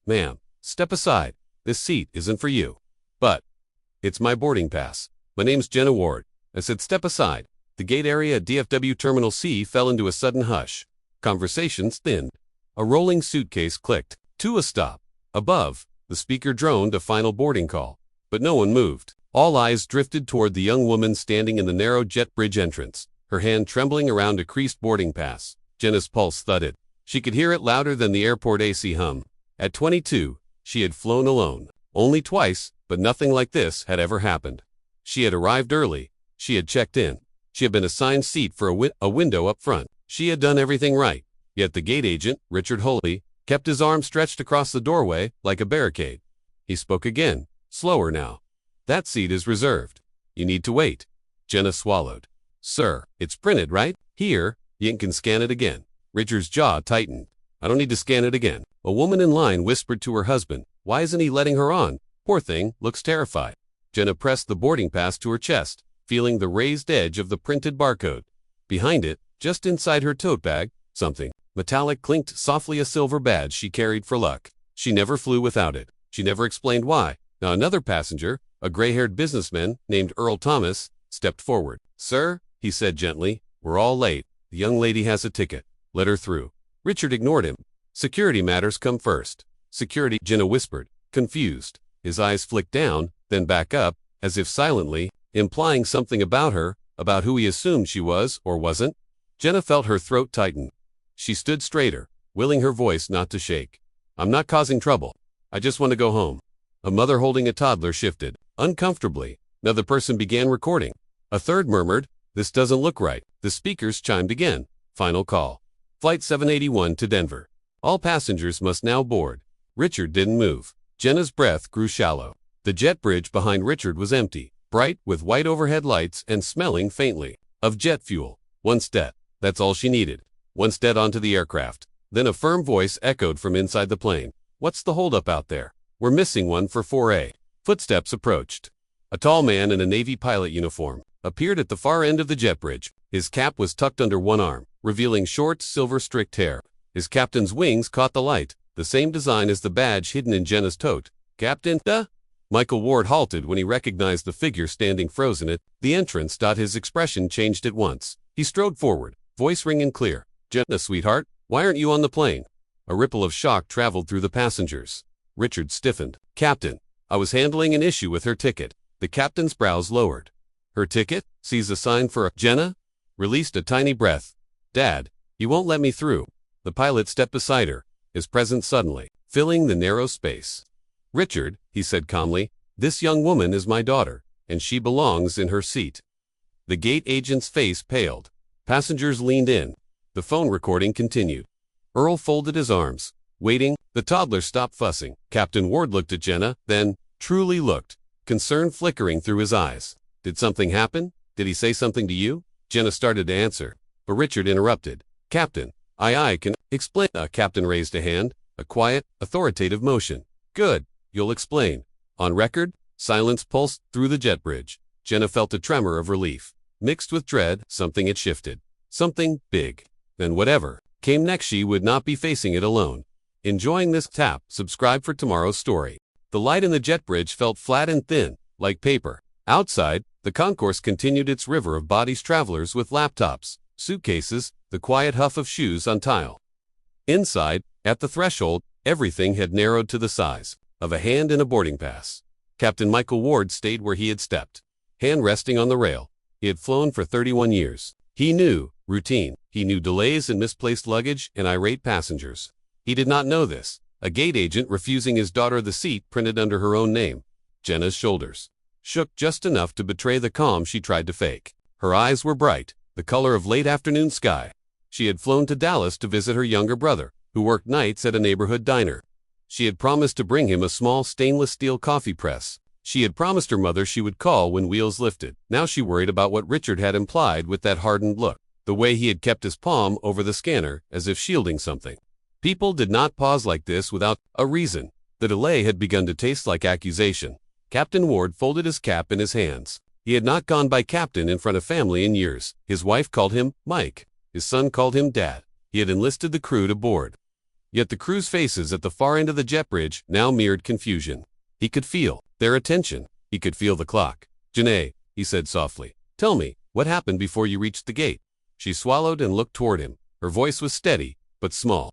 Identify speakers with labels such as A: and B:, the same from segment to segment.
A: Ma'am, step aside. This seat isn't for you. But it's my boarding pass. My name's Jenna Ward. I said step aside. The gate area at DFW Terminal C fell into a sudden hush. Conversations thinned. A rolling suitcase clicked. To a stop. Above, the speaker droned a final boarding call. But no one moved. All eyes drifted toward the young woman standing in the narrow jet bridge entrance, her hand trembling around a creased boarding pass. Jenna's pulse thudded. She could hear it louder than the airport AC hum. At 22, she had flown alone. Only twice, but nothing like this had ever happened. She had arrived early. She had checked in. She had been assigned seat for a window up front. She had done everything right. Yet the gate agent, Richard Hulley, kept his arm stretched across the doorway like a barricade. He spoke again, slower now. That seat is reserved. You need to wait. Jenna swallowed. Sir, it's printed, right? Here, you can scan it again. Richard's jaw tightened. I don't need to scan it again. A woman in line whispered to her husband. Why isn't he letting her on? Poor thing, looks terrified. Jenna pressed the boarding pass to her chest, feeling the raised edge of the printed barcode. Behind it, just inside her tote bag, something metallic clinked softly, a silver badge she carried for luck. She never flew without it. She never explained why. Now another passenger, a gray-haired businessman named Earl Thomas, stepped forward. Sir, he said gently, we're all late. The young lady has a ticket. Let her through. Richard ignored him. Security matters come first. Security, Jenna whispered, confused. His eyes flicked down, then back up, as if silently, implying something about her, about who he assumed she was or wasn't. Jenna felt her throat tighten. She stood straighter, willing her voice not to shake. I'm not causing trouble. I just want to go home. A mother holding a toddler shifted, uncomfortably. Another person began recording. A third murmured, this doesn't look right. The speakers chimed again. Final call. Flight 781 to Denver. All passengers must now board. Richard didn't move. Jenna's breath grew shallow. The jet bridge behind Richard was empty, bright with white overhead lights and smelling faintly of jet fuel. One step. That's all she needed. One step onto the aircraft. Then a firm voice echoed from inside the plane. What's the holdup out there? We're missing one for 4A. Footsteps approached. A tall man in a Navy pilot uniform appeared at the far end of the jet bridge. His cap was tucked under one arm, revealing short, silver-streaked hair. His captain's wings caught the light, the same design as the badge hidden in Jenna's tote. Captain, Michael Ward halted when he recognized the figure standing frozen at the entrance. His expression changed at once. He strode forward, voice ringing clear. Jenna, sweetheart, why aren't you on the plane? A ripple of shock traveled through the passengers. Richard stiffened. Captain, I was handling an issue with her ticket. The captain's brows lowered. Her ticket? Sees a sign for a Jenna? Released a tiny breath. Dad, you won't let me through. The pilot stepped beside her, his presence suddenly filling the narrow space. Richard, he said calmly, this young woman is my daughter, and she belongs in her seat. The gate agent's face paled. Passengers leaned in. The phone recording continued. Earl folded his arms, waiting. The toddler stopped fussing. Captain Ward looked at Jenna, then truly looked, concern flickering through his eyes. Did something happen? Did he say something to you? Jenna started to answer, but Richard interrupted. Captain, I can explain. Captain raised a hand, a quiet, authoritative motion. Good, you'll explain. On record, silence pulsed through the jet bridge. Jenna felt a tremor of relief, mixed with dread. Something had shifted. Something big. Then whatever came next, she would not be facing it alone. Enjoying this? Tap subscribe for tomorrow's story. The light in the jet bridge felt flat and thin, like paper. Outside, the concourse continued its river of bodies, travelers with laptops, suitcases, the quiet huff of shoes on tile. Inside, at the threshold, everything had narrowed to the size of a hand in a boarding pass. Captain Michael Ward stayed where he had stepped, hand resting on the rail. He had flown for 31 years. He knew routine. He knew delays and misplaced luggage and irate passengers. He did not know this. A gate agent refusing his daughter the seat printed under her own name. Jenna's shoulders shook just enough to betray the calm she tried to fake. Her eyes were bright, the color of late afternoon sky. She had flown to Dallas to visit her younger brother, who worked nights at a neighborhood diner. She had promised to bring him a small stainless steel coffee press. She had promised her mother she would call when wheels lifted. Now she worried about what Richard had implied with that hardened look, the way he had kept his palm over the scanner as if shielding something. People did not pause like this without a reason. The delay had begun to taste like accusation. Captain Ward folded his cap in his hands. He had not gone by captain in front of family in years. His wife called him Mike. His son called him Dad. He had enlisted the crew to board. Yet the crew's faces at the far end of the jet bridge now mirrored confusion. He could feel their attention. He could feel the clock. "Janae," he said softly, "tell me, what happened before you reached the gate?" She swallowed and looked toward him. Her voice was steady, but small.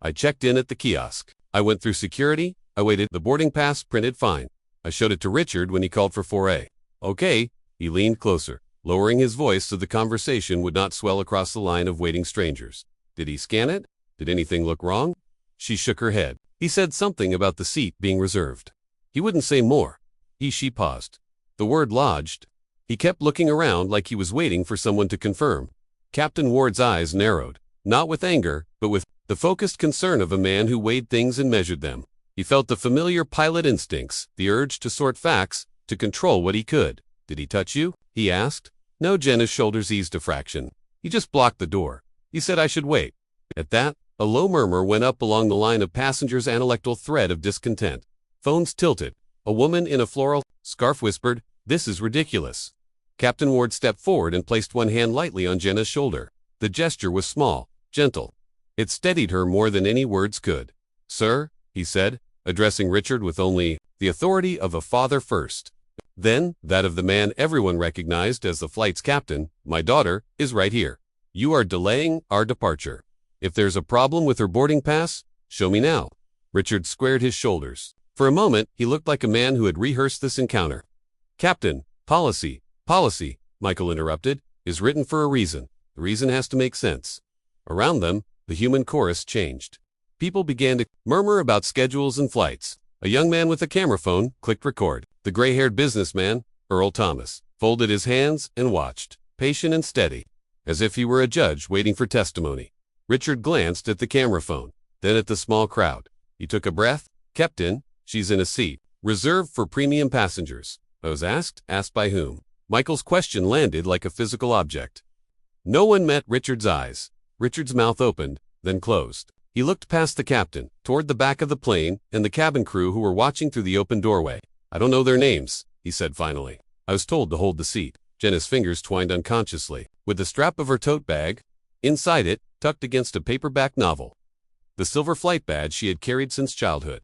A: "I checked in at the kiosk. I went through security. I waited. The boarding pass printed fine. I showed it to Richard when he called for 4A. Okay." He leaned closer, lowering his voice so the conversation would not swell across the line of waiting strangers. "Did he scan it? Did anything look wrong?" She shook her head. "He said something about the seat being reserved. He wouldn't say more." She paused. The word lodged. He kept looking around like he was waiting for someone to confirm. Captain Ward's eyes narrowed, not with anger, but with the focused concern of a man who weighed things and measured them. He felt the familiar pilot instincts, the urge to sort facts, to control what he could. "Did he touch you?" he asked. No, Jenna's shoulders eased a fraction. "He just blocked the door. He said I should wait." At that, a low murmur went up along the line of passengers' analectal thread of discontent. Phones tilted. A woman in a floral scarf whispered, "This is ridiculous." Captain Ward stepped forward and placed one hand lightly on Jenna's shoulder. The gesture was small, gentle. It steadied her more than any words could. "Sir," he said, addressing Richard with only the authority of a father first. Then, that of the man everyone recognized as the flight's captain, "My daughter is right here. You are delaying our departure. If there's a problem with her boarding pass, show me now." Richard squared his shoulders. For a moment, he looked like a man who had rehearsed this encounter. "Captain, policy, Michael interrupted, "is written for a reason. The reason has to make sense." Around them, the human chorus changed. People began to murmur about schedules and flights. A young man with a camera phone clicked record. The gray-haired businessman, Earl Thomas, folded his hands and watched, patient and steady, as if he were a judge waiting for testimony. Richard glanced at the camera phone, then at the small crowd. He took a breath. "Captain, she's in a seat reserved for premium passengers." I was asked by whom? Michael's question landed like a physical object. No one met Richard's eyes. Richard's mouth opened, then closed. He looked past the captain, toward the back of the plane, and the cabin crew who were watching through the open doorway. "I don't know their names," he said finally. "I was told to hold the seat." Jenna's fingers twined unconsciously with the strap of her tote bag. Inside it, tucked against a paperback novel, the silver flight badge she had carried since childhood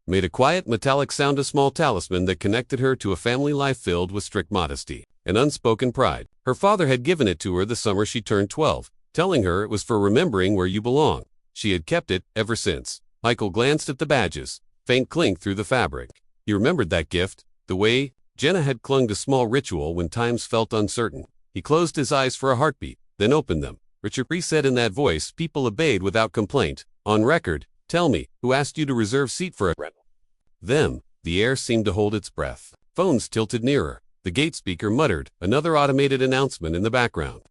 A: made a quiet metallic sound, a small talisman that connected her to a family life filled with strict modesty and unspoken pride. Her father had given it to her the summer she turned 12, telling her it was for remembering where you belong. She had kept it ever since. Michael glanced at the badges, faint clink through the fabric. He remembered that gift, the way Jenna had clung to small ritual when times felt uncertain. He closed his eyes for a heartbeat, then opened them. Richard said in that voice people obeyed without complaint. "On record, tell me, who asked you to reserve seat for a rental?" Them. The air seemed to hold its breath. Phones tilted nearer. The gate speaker muttered another automated announcement in the background.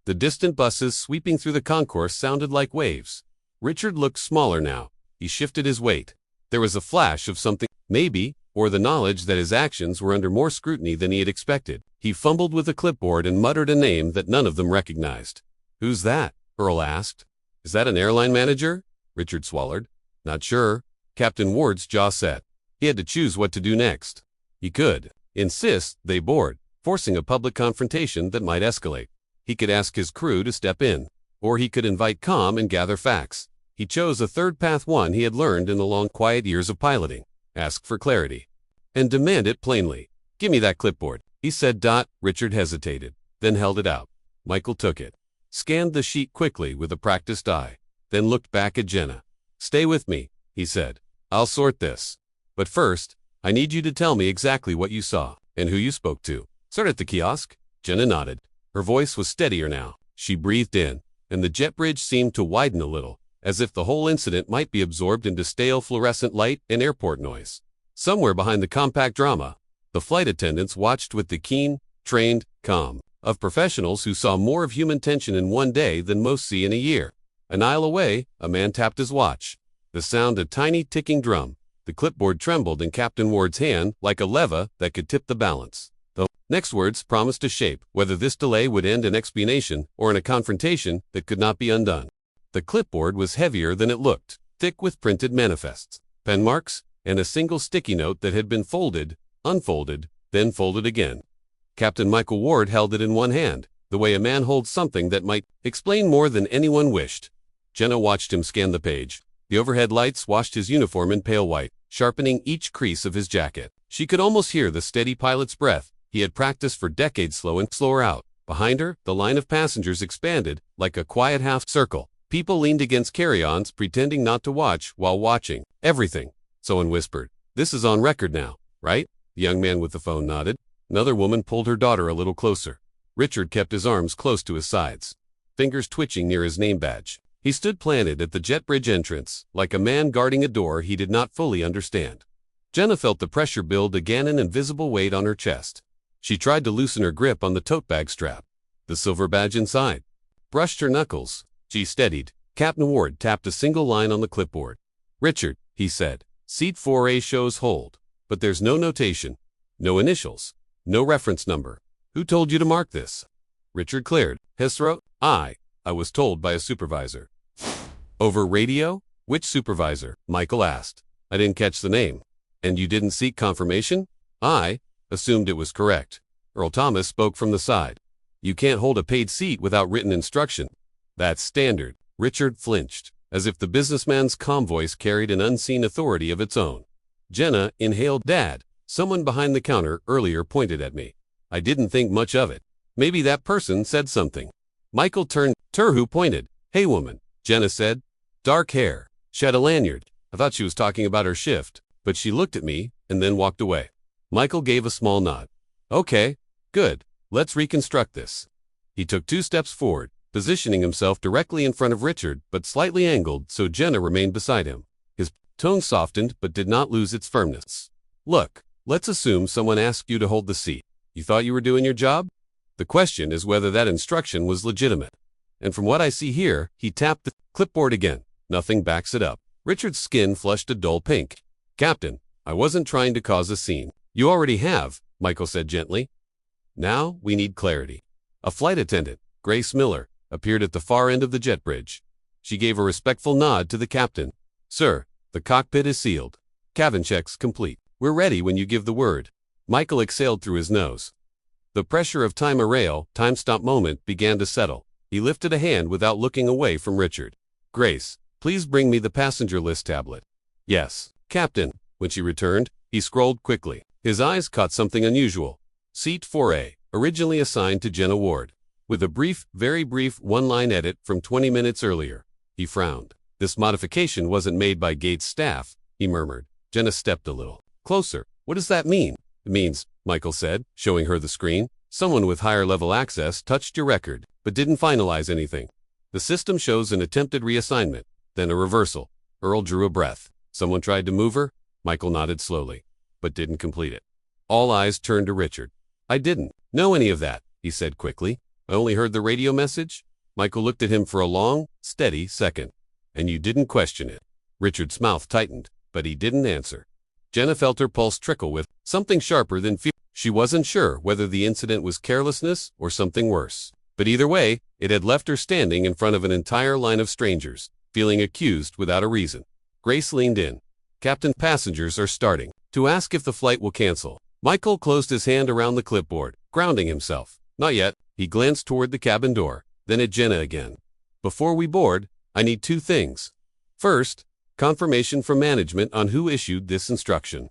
A: The distant buses sweeping through the concourse sounded like waves. Richard looked smaller now. He shifted his weight. There was a flash of something, maybe, or the knowledge that his actions were under more scrutiny than he had expected. He fumbled with a clipboard and muttered a name that none of them recognized. "Who's that?" Earl asked. "Is that an airline manager?" Richard swallowed. "Not sure." Captain Ward's jaw set. He had to choose what to do next. He could insist they board, forcing a public confrontation that might escalate. He could ask his crew to step in, or he could invite calm and gather facts. He chose a third path, one he had learned in the long, quiet years of piloting. Ask for clarity, and demand it plainly. "Give me that clipboard," he said. Richard hesitated, then held it out. Michael took it, scanned the sheet quickly with a practiced eye, then looked back at Jenna. "Stay with me," he said. "I'll sort this. But first, I need you to tell me exactly what you saw, and who you spoke to." "Start at the kiosk." Jenna nodded. Her voice was steadier now. She breathed in, and the jet bridge seemed to widen a little, as if the whole incident might be absorbed into stale fluorescent light and airport noise. Somewhere behind the compact drama, the flight attendants watched with the keen, trained calm of professionals who saw more of human tension in one day than most see in a year. An aisle away, a man tapped his watch. The sound a tiny ticking drum. The clipboard trembled in Captain Ward's hand like a lever that could tip the balance. The next words promised to shape whether this delay would end in explanation or in a confrontation that could not be undone. The clipboard was heavier than it looked, thick with printed manifests, pen marks, and a single sticky note that had been folded, unfolded, then folded again. Captain Michael Ward held it in one hand, the way a man holds something that might explain more than anyone wished. Jenna watched him scan the page. The overhead lights washed his uniform in pale white, sharpening each crease of his jacket. She could almost hear the steady pilot's breath. He had practiced for decades slow and slower out. Behind her, the line of passengers expanded like a quiet half circle. People leaned against carry-ons, pretending not to watch while watching. Everything. Someone whispered. This is on record now, right? The young man with the phone nodded. Another woman pulled her daughter a little closer. Richard kept his arms close to his sides, fingers twitching near his name badge. He stood planted at the jet bridge entrance, like a man guarding a door he did not fully understand. Jenna felt the pressure build again, an invisible weight on her chest. She tried to loosen her grip on the tote bag strap. The silver badge inside brushed her knuckles. She steadied. Captain Ward tapped a single line on the clipboard. Richard, he said, seat 4A shows hold, but there's no notation, no initials, no reference number. Who told you to mark this? Richard cleared his throat. I was told by a supervisor. Over radio? Which supervisor? Michael asked. I didn't catch the name. And you didn't seek confirmation? I assumed it was correct. Earl Thomas spoke from the side. You can't hold a paid seat without written instruction. That's standard. Richard flinched, as if the businessman's calm voice carried an unseen authority of its own. Jenna inhaled. Dad, someone behind the counter earlier pointed at me. I didn't think much of it. Maybe that person said something. Michael turned. Who pointed? Hey woman, Jenna said. Dark hair. She had a lanyard. I thought she was talking about her shift, but she looked at me and then walked away. Michael gave a small nod. Okay, good. Let's reconstruct this. He took 2 steps forward, positioning himself directly in front of Richard, but slightly angled so Jenna remained beside him. His tone softened but did not lose its firmness. Look, let's assume someone asked you to hold the seat. You thought you were doing your job? The question is whether that instruction was legitimate. And from what I see here, he tapped the clipboard again. Nothing backs it up. Richard's skin flushed a dull pink. Captain, I wasn't trying to cause a scene. You already have, Michael said gently. Now we need clarity. A flight attendant, Grace Miller, appeared at the far end of the jet bridge. She gave a respectful nod to the captain. Sir, the cockpit is sealed. Cabin checks complete. We're ready when you give the word. Michael exhaled through his nose. The pressure of time stop moment began to settle. He lifted a hand without looking away from Richard. Grace, please bring me the passenger list tablet. Yes, Captain. When she returned, he scrolled quickly. His eyes caught something unusual. Seat 4A, originally assigned to Jenna Ward. With a brief, very brief one-line edit from 20 minutes earlier. He frowned. This modification wasn't made by Gates' staff, he murmured. Jenna stepped a little closer. What does that mean? It means, Michael said, showing her the screen, someone with higher level access touched your record, but didn't finalize anything. The system shows an attempted reassignment, then a reversal. Earl drew a breath. Someone tried to move her? Michael nodded slowly, but didn't complete it. All eyes turned to Richard. I didn't know any of that, he said quickly. I only heard the radio message. Michael looked at him for a long, steady second. And you didn't question it. Richard's mouth tightened, but he didn't answer. Jenna felt her pulse trickle with something sharper than fear. She wasn't sure whether the incident was carelessness or something worse. But either way, it had left her standing in front of an entire line of strangers, feeling accused without a reason. Grace leaned in. Captain, passengers are starting to ask if the flight will cancel. Michael closed his hand around the clipboard, grounding himself. Not yet. He glanced toward the cabin door, then at Jenna again. Before we board, I need 2 things. First, confirmation from management on who issued this instruction.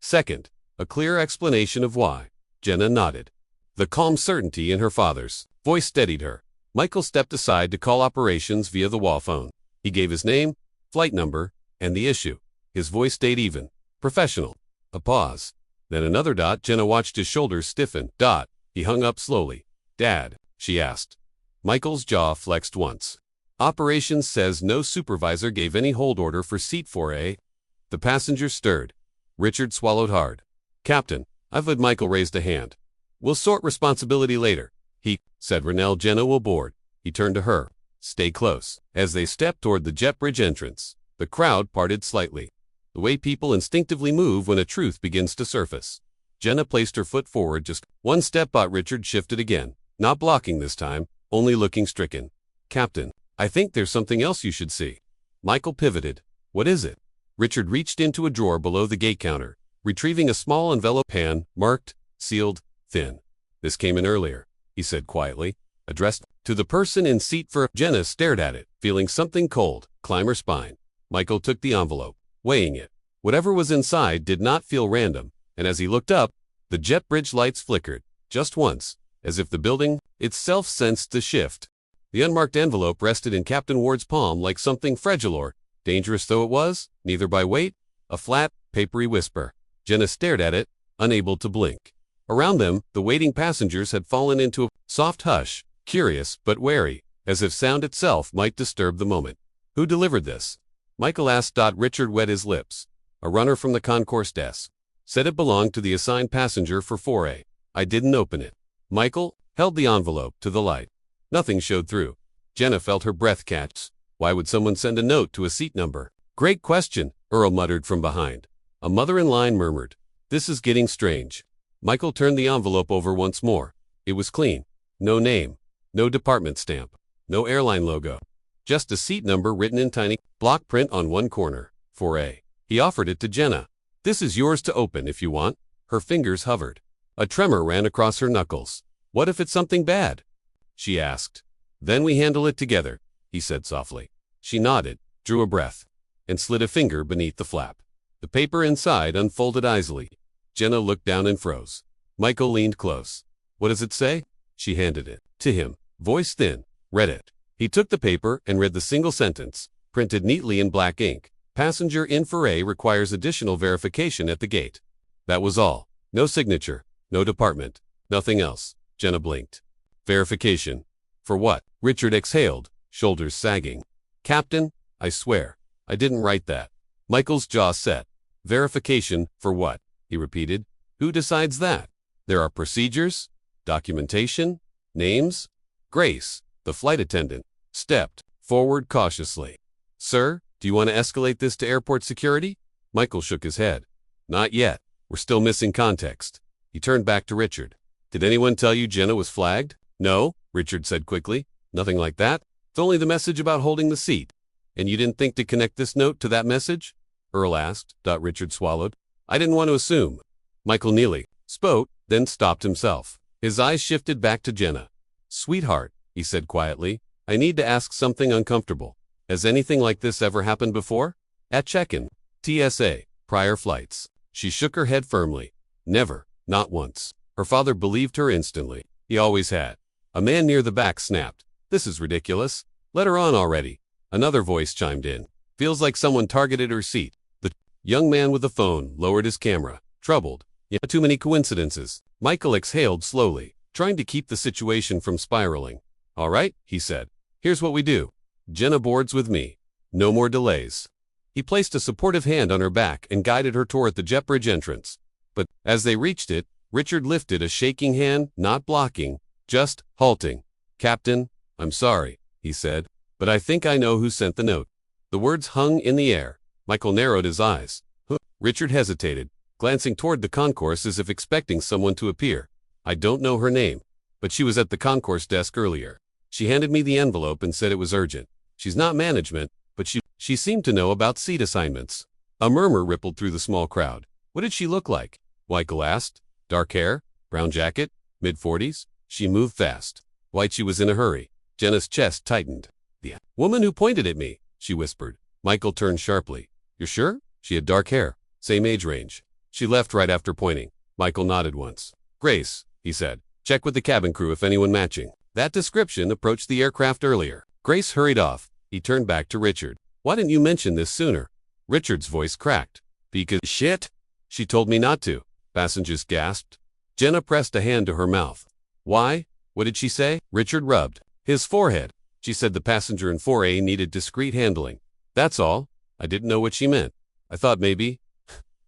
A: Second, a clear explanation of why. Jenna nodded. The calm certainty in her father's voice steadied her. Michael stepped aside to call operations via the wall phone. He gave his name, flight number, and the issue. His voice stayed even, professional. A pause. Then another dot. Jenna watched his shoulders stiffen. Dot. He hung up slowly. Dad, she asked. Michael's jaw flexed once. Operations says no supervisor gave any hold order for seat 4A. The passengers stirred. Richard swallowed hard. Captain, Michael raised a hand. We'll sort responsibility later. He said. Renelle, Jenna will board. He turned to her. Stay close. As they stepped toward the jet bridge entrance, the crowd parted slightly. The way people instinctively move when a truth begins to surface. Jenna placed her foot forward just 1 step, but Richard shifted again. Not blocking this time, only looking stricken. Captain, I think there's something else you should see. Michael pivoted. What is it? Richard reached into a drawer below the gate counter, retrieving a small envelope pan, marked, sealed, thin. This came in earlier, he said quietly, addressed to the person in seat 4. Jenna stared at it, feeling something cold climb her spine. Michael took the envelope, weighing it. Whatever was inside did not feel random, and as he looked up, the jet bridge lights flickered, just once, as if the building itself sensed the shift. The unmarked envelope rested in Captain Ward's palm like something fragile or, dangerous though it was, neither by weight, a flat, papery whisper. Jenna stared at it, unable to blink. Around them, the waiting passengers had fallen into a soft hush, curious but wary, as if sound itself might disturb the moment. Who delivered this? Michael asked. Richard wet his lips. A runner from the concourse desk. Said it belonged to the assigned passenger for 4A. I didn't open it. Michael held the envelope to the light. Nothing showed through. Jenna felt her breath catch. Why would someone send a note to a seat number? Great question, Earl muttered from behind. A mother-in-line murmured. This is getting strange. Michael turned the envelope over once more. It was clean. No name. No department stamp. No airline logo. Just a seat number written in tiny block print on one corner. 4A. He offered it to Jenna. This is yours to open if you want. Her fingers hovered. A tremor ran across her knuckles. What if it's something bad? She asked. Then we handle it together, he said softly. She nodded, drew a breath, and slid a finger beneath the flap. The paper inside unfolded easily. Jenna looked down and froze. Michael leaned close. What does it say? She handed it to him, voice thin, read it. He took the paper and read the single sentence, printed neatly in black ink. Passenger in 4A requires additional verification at the gate. That was all. No signature, no department, nothing else. Jenna blinked. Verification. For what? Richard exhaled, shoulders sagging. Captain, I swear, I didn't write that. Michael's jaw set. Verification, for what? He repeated. Who decides that? There are procedures, documentation, names. Grace, the flight attendant, stepped forward cautiously. Sir, do you want to escalate this to airport security? Michael shook his head. Not yet. We're still missing context. He turned back to Richard. Did anyone tell you Jenna was flagged? No, Richard said quickly. Nothing like that. It's only the message about holding the seat. And you didn't think to connect this note to that message? Earl asked. Richard swallowed. I didn't want to assume. Michael Neely spoke, then stopped himself. His eyes shifted back to Jenna. Sweetheart, he said quietly, I need to ask something uncomfortable. Has anything like this ever happened before? At check-in, TSA, prior flights. She shook her head firmly. Never, not once. Her father believed her instantly. He always had. A man near the back snapped. This is ridiculous. Let her on already. Another voice chimed in. Feels like someone targeted her seat. The young man with the phone lowered his camera, troubled. Yeah, too many coincidences. Michael exhaled slowly, trying to keep the situation from spiraling. All right, he said. Here's what we do. Jenna boards with me. No more delays. He placed a supportive hand on her back and guided her toward the jet bridge entrance. But as they reached it, Richard lifted a shaking hand, not blocking, just halting. Captain, I'm sorry, he said, but I think I know who sent the note. The words hung in the air. Michael narrowed his eyes. Richard hesitated, glancing toward the concourse as if expecting someone to appear. I don't know her name, but she was at the concourse desk earlier. She handed me the envelope and said it was urgent. She's not management, but she seemed to know about seat assignments. A murmur rippled through the small crowd. What did she look like? Michael asked. Dark hair, brown jacket, mid-40s. She moved fast. Like she was in a hurry. Jenna's chest tightened. The woman who pointed at me, she whispered. Michael turned sharply. You're sure? She had dark hair, same age range. She left right after pointing. Michael nodded once. Grace, he said. Check with the cabin crew if anyone matching. That description approached the aircraft earlier. Grace hurried off. He turned back to Richard. Why didn't you mention this sooner? Richard's voice cracked. Because shit. She told me not to. Passengers gasped. Jenna pressed a hand to her mouth. Why? What did she say? Richard rubbed his forehead. She said the passenger in 4A needed discreet handling. That's all. I didn't know what she meant. I thought maybe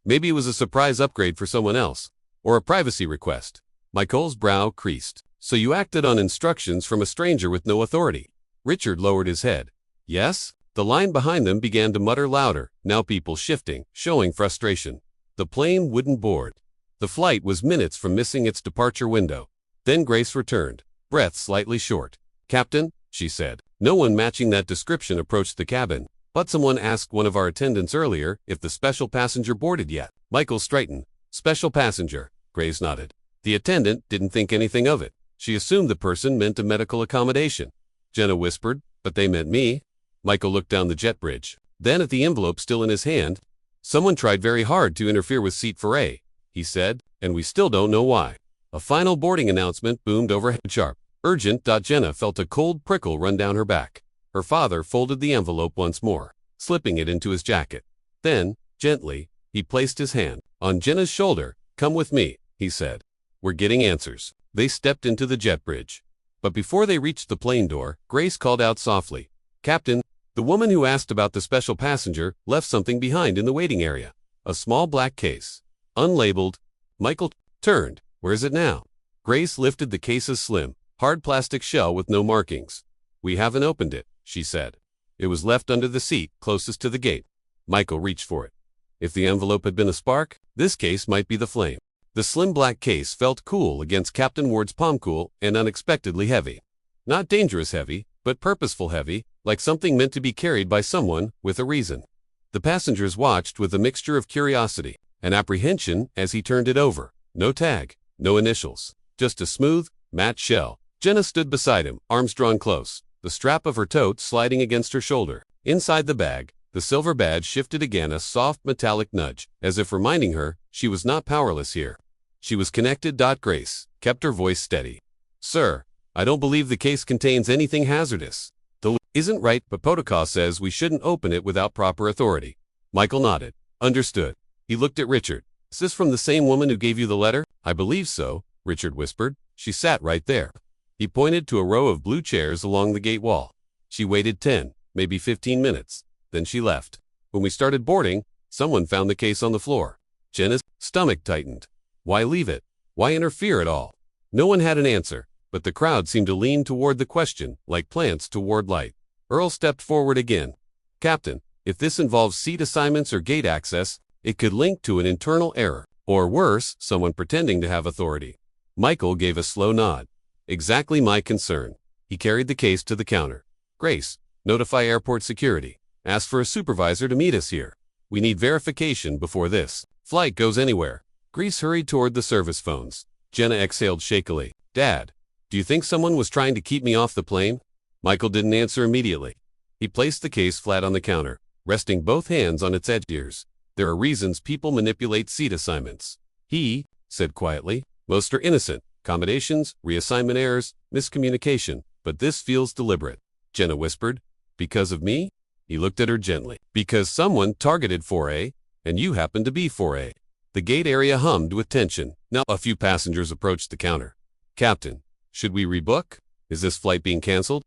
A: it was a surprise upgrade for someone else. Or a privacy request. Michael's brow creased. So you acted on instructions from a stranger with no authority. Richard lowered his head. Yes? The line behind them began to mutter louder, now people shifting, showing frustration. The plane wouldn't board. The flight was minutes from missing its departure window. Then Grace returned, breath slightly short. Captain, she said. No one matching that description approached the cabin, but someone asked one of our attendants earlier if the special passenger boarded yet. Michael straightened. Special passenger, Grace nodded. The attendant didn't think anything of it. She assumed the person meant a medical accommodation. Jenna whispered, but they meant me. Michael looked down the jet bridge. Then at the envelope still in his hand, "Someone tried very hard to interfere with seat 4A," he said, "and we still don't know why." A final boarding announcement boomed overhead sharp. Urgent. Jenna felt a cold prickle run down her back. Her father folded the envelope once more, slipping it into his jacket. Then, gently, he placed his hand on Jenna's shoulder. "Come with me," he said. "We're getting answers." They stepped into the jet bridge. But before they reached the plane door, Grace called out softly, "Captain, the woman who asked about the special passenger left something behind in the waiting area. A small black case. Unlabeled." Michael turned. "Where is it now?" Grace lifted the case's slim, hard plastic shell with no markings. "We haven't opened it," she said. "It was left under the seat closest to the gate." Michael reached for it. If the envelope had been a spark, this case might be the flame. The slim black case felt cool against Captain Ward's palm, cool and unexpectedly heavy. Not dangerous heavy, but purposeful heavy, like something meant to be carried by someone with a reason. The passengers watched with a mixture of curiosity and apprehension as he turned it over. No tag, no initials, just a smooth, matte shell. Jenna stood beside him, arms drawn close, the strap of her tote sliding against her shoulder. Inside the bag, the silver badge shifted again, a soft metallic nudge, as if reminding her she was not powerless here. She was connected. Grace kept her voice steady. "Sir, I don't believe the case contains anything hazardous. The isn't right, but protocol says we shouldn't open it without proper authority." Michael nodded. "Understood." He looked at Richard. "Is this from the same woman who gave you the letter?" "I believe so," Richard whispered. "She sat right there." He pointed to a row of blue chairs along the gate wall. "She waited 10, maybe 15 minutes. Then she left. When we started boarding, someone found the case on the floor." Jenna's stomach tightened. Why leave it? Why interfere at all? No one had an answer, but the crowd seemed to lean toward the question, like plants toward light. Earl stepped forward again. "Captain, if this involves seat assignments or gate access, it could link to an internal error. Or worse, someone pretending to have authority." Michael gave a slow nod. "Exactly my concern." He carried the case to the counter. "Grace, notify airport security. Ask for a supervisor to meet us here. We need verification before this flight goes anywhere." Grace hurried toward the service phones. Jenna exhaled shakily. "Dad, do you think someone was trying to keep me off the plane?" Michael didn't answer immediately. He placed the case flat on the counter, resting both hands on its edges. "There are reasons people manipulate seat assignments," he said quietly. "Most are innocent. Accommodations, reassignment errors, miscommunication. But this feels deliberate." Jenna whispered. "Because of me?" He looked at her gently. "Because someone targeted 4A, and you happened to be 4A." The gate area hummed with tension. Now a few passengers approached the counter. "Captain, should we rebook? Is this flight being canceled?"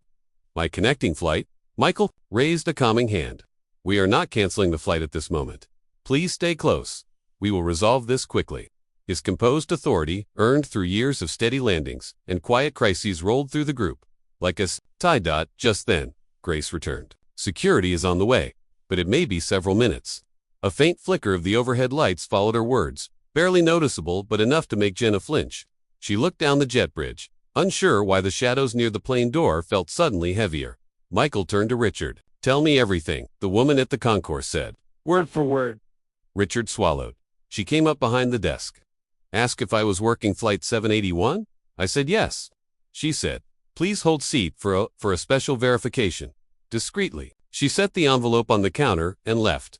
A: "My connecting flight?" Michael raised a calming hand. "We are not canceling the flight at this moment. Please stay close. We will resolve this quickly." His composed authority, earned through years of steady landings and quiet crises, rolled through the group. Like a tie. Just then, Grace returned. "Security is on the way, but it may be several minutes." A faint flicker of the overhead lights followed her words, barely noticeable but enough to make Jenna flinch. She looked down the jet bridge, unsure why the shadows near the plane door felt suddenly heavier. Michael turned to Richard. "Tell me everything," the woman at the concourse said.
B: "Word for word."
A: Richard swallowed. She came up behind the desk. "Ask if I was working flight 781? I said yes." She said, "Please hold seat for a special verification." Discreetly, she set the envelope on the counter and left.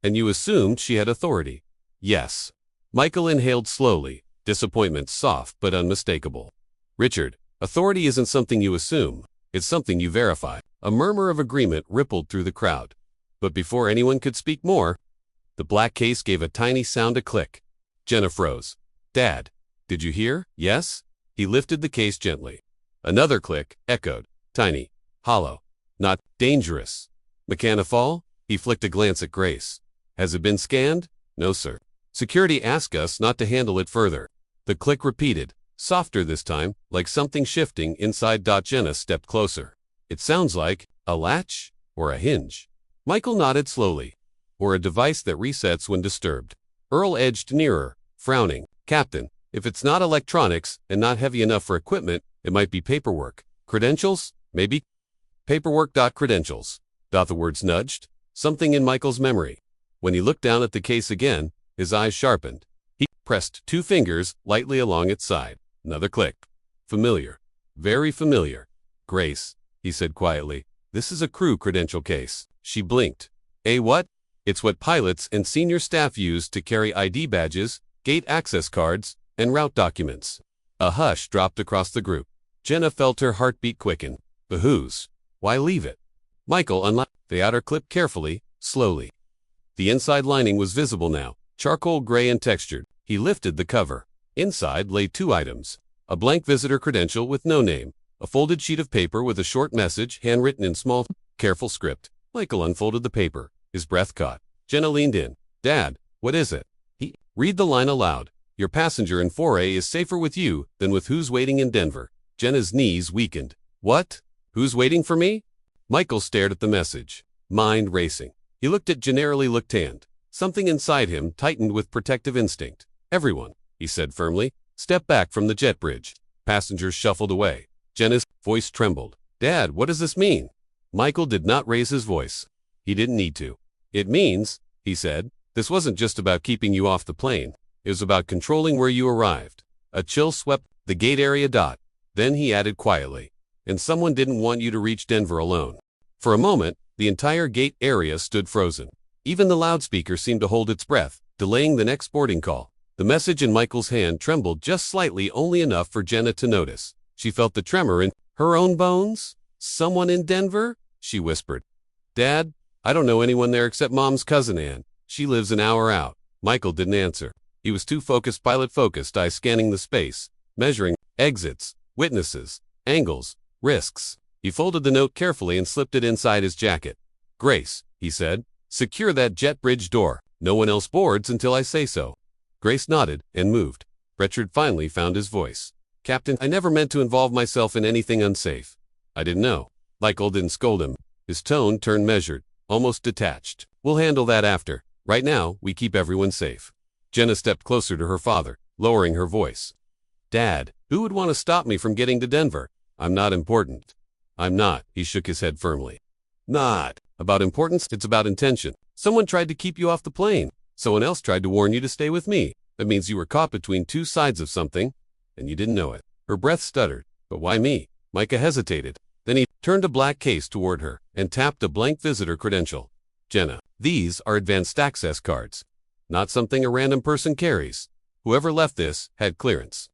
A: "And you assumed she had authority?" "Yes." Michael inhaled slowly, disappointment soft but unmistakable. "Richard, authority isn't something you assume, it's something you verify." A murmur of agreement rippled through the crowd. But before anyone could speak more, the black case gave a tiny sound, a click. Jenna froze. "Dad, did you hear?" "Yes." He lifted the case gently. Another click echoed, tiny, hollow. "Not dangerous." "Mechanifall?" He flicked a glance at Grace. "Has it been scanned?" "No, sir. Security asked us not to handle it further." The click repeated, softer this time, like something shifting inside. Jenna stepped closer. "It sounds like a latch or a hinge." Michael nodded slowly. "Or a device that resets when disturbed." Earl edged nearer, frowning. "Captain, if it's not electronics and not heavy enough for equipment, it might be paperwork. Credentials? Maybe?" "Paperwork. Credentials." The words nudged something in Michael's memory. When he looked down at the case again, his eyes sharpened. He pressed 2 fingers lightly along its side. Another click. Familiar. Very familiar. "Grace," he said quietly, "this is a crew credential case." She blinked. A what? It's what pilots and senior staff use to carry ID badges, gate access cards, and route documents. A hush dropped across the group. Jenna felt her heartbeat quicken. But whose? Why leave it? Michael unlocked the outer clip carefully, slowly. The inside lining was visible now, charcoal gray and textured. He lifted the cover. Inside lay 2 items. A blank visitor credential with no name. A folded sheet of paper with a short message handwritten in small, careful script. Michael unfolded the paper. His breath caught. Jenna leaned in. Dad, what is it? Read the line aloud. Your passenger in 4A is safer with you than with who's waiting in Denver. Jenna's knees weakened. What? Who's waiting for me? Michael stared at the message, mind racing. He looked at Generally looked hand. Something inside him tightened with protective instinct. Everyone, he said firmly, step back from the jet bridge. Passengers shuffled away. Jenna's voice trembled. Dad, what does this mean? Michael did not raise his voice. He didn't need to. It means, he said, this wasn't just about keeping you off the plane. It was about controlling where you arrived. A chill swept the gate area. Then he added quietly, and someone didn't want you to reach Denver alone. For a moment, the entire gate area stood frozen. Even the loudspeaker seemed to hold its breath, delaying the next boarding call. The message in Michael's hand trembled just slightly, only enough for Jenna to notice. She felt the tremor in her own bones. Someone in Denver? She whispered. Dad, I don't know anyone there except Mom's cousin Ann. She lives an hour out. Michael didn't answer. He was too focused, pilot-focused, eyes scanning the space, measuring exits, witnesses, angles, risks. He folded the note carefully and slipped it inside his jacket. Grace, he said, secure that jet bridge door. No one else boards until I say so. Grace nodded and moved. Richard finally found his voice. Captain, I never meant to involve myself in anything unsafe. I didn't know. Michael didn't scold him. His tone turned measured, almost detached. We'll handle that after. Right now, we keep everyone safe. Jenna stepped closer to her father, lowering her voice. Dad, who would want to stop me from getting to Denver? I'm not important. I'm not, he shook his head firmly. Not about importance, it's about intention. Someone tried to keep you off the plane. Someone else tried to warn you to stay with me. That means you were caught between 2 sides of something, and you didn't know it. Her breath stuttered. But why me? Micah hesitated. Then he turned a black case toward her and tapped a blank visitor credential. Jenna, these are advanced access cards. Not something a random person carries. Whoever left this had clearance.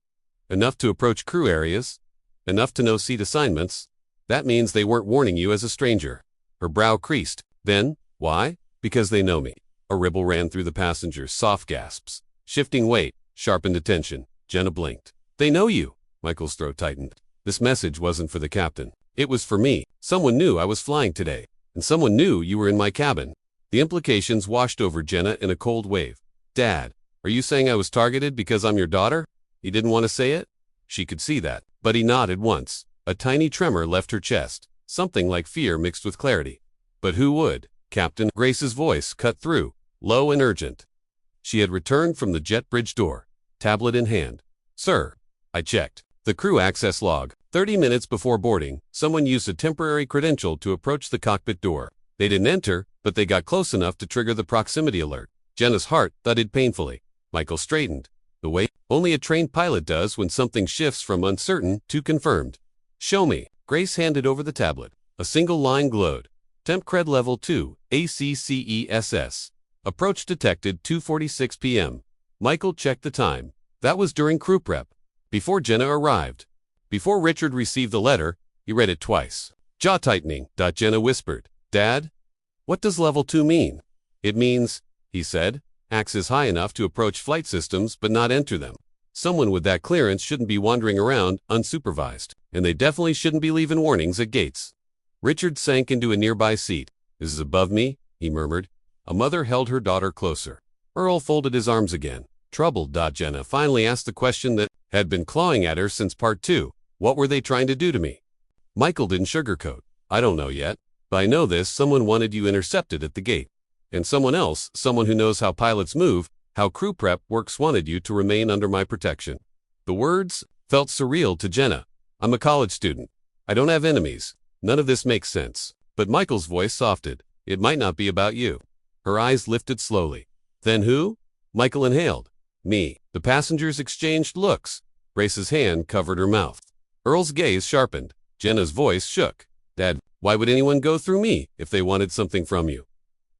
A: Enough to approach crew areas. Enough to know seat assignments. That means they weren't warning you as a stranger. Her brow creased. Then, why? Because they know me. A ripple ran through the passengers, soft gasps. Shifting weight, sharpened attention. Jenna blinked. They know you. Michael's throat tightened. This message wasn't for the captain. It was for me. Someone knew I was flying today. And someone knew you were in my cabin. The implications washed over Jenna in a cold wave. Dad, are you saying I was targeted because I'm your daughter? He didn't want to say it? She could see that, but he nodded once. A tiny tremor left her chest, something like fear mixed with clarity. But who would? Captain Grace's voice cut through, low and urgent. She had returned from the jet bridge door, tablet in hand. Sir, I checked. The crew access log. 30 minutes before boarding, someone used a temporary credential to approach the cockpit door. They didn't enter, but they got close enough to trigger the proximity alert. Jenna's heart thudded painfully. Michael straightened. The way only a trained pilot does when something shifts from uncertain to confirmed. Show me. Grace handed over the tablet. A single line glowed. Temp cred level 2, ACCESS. Approach detected 2:46 p.m. Michael checked the time. That was during crew prep. Before Jenna arrived. Before Richard received the letter, he read it twice. Jaw tightening. Jenna whispered. Dad? What does level 2 mean? It means, he said, access high enough to approach flight systems but not enter them. Someone with that clearance shouldn't be wandering around unsupervised, and they definitely shouldn't be leaving warnings at gates. Richard sank into a nearby seat. This is above me, he murmured. A mother held her daughter closer. Earl folded his arms again. Troubled. Jenna finally asked the question that had been clawing at her since part 2. What were they trying to do to me? Michael didn't sugarcoat. I don't know yet. But I know this, someone wanted you intercepted at the gate. And someone else, someone who knows how pilots move, how crew prep works, wanted you to remain under my protection. The words felt surreal to Jenna. I'm a college student. I don't have enemies. None of this makes sense. But Michael's voice softened. It might not be about you. Her eyes lifted slowly. Then who? Michael inhaled. Me. The passengers exchanged looks. Grace's hand covered her mouth. Earl's gaze sharpened. Jenna's voice shook. Dad, why would anyone go through me if they wanted something from you?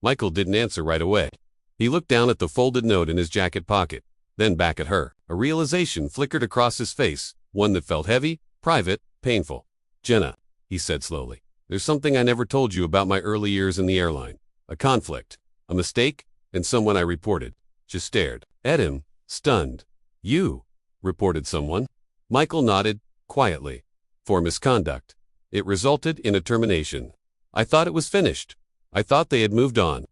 A: Michael didn't answer right away. He looked down at the folded note in his jacket pocket, then back at her. A realization flickered across his face, one that felt heavy, private, painful. "Jenna," he said slowly, "there's something I never told you about my early years in the airline. A conflict, a mistake, and someone I reported." She stared at him, stunned. "You reported someone?" Michael nodded, quietly. "For misconduct. It resulted in a termination. I thought it was finished. I thought they had moved on."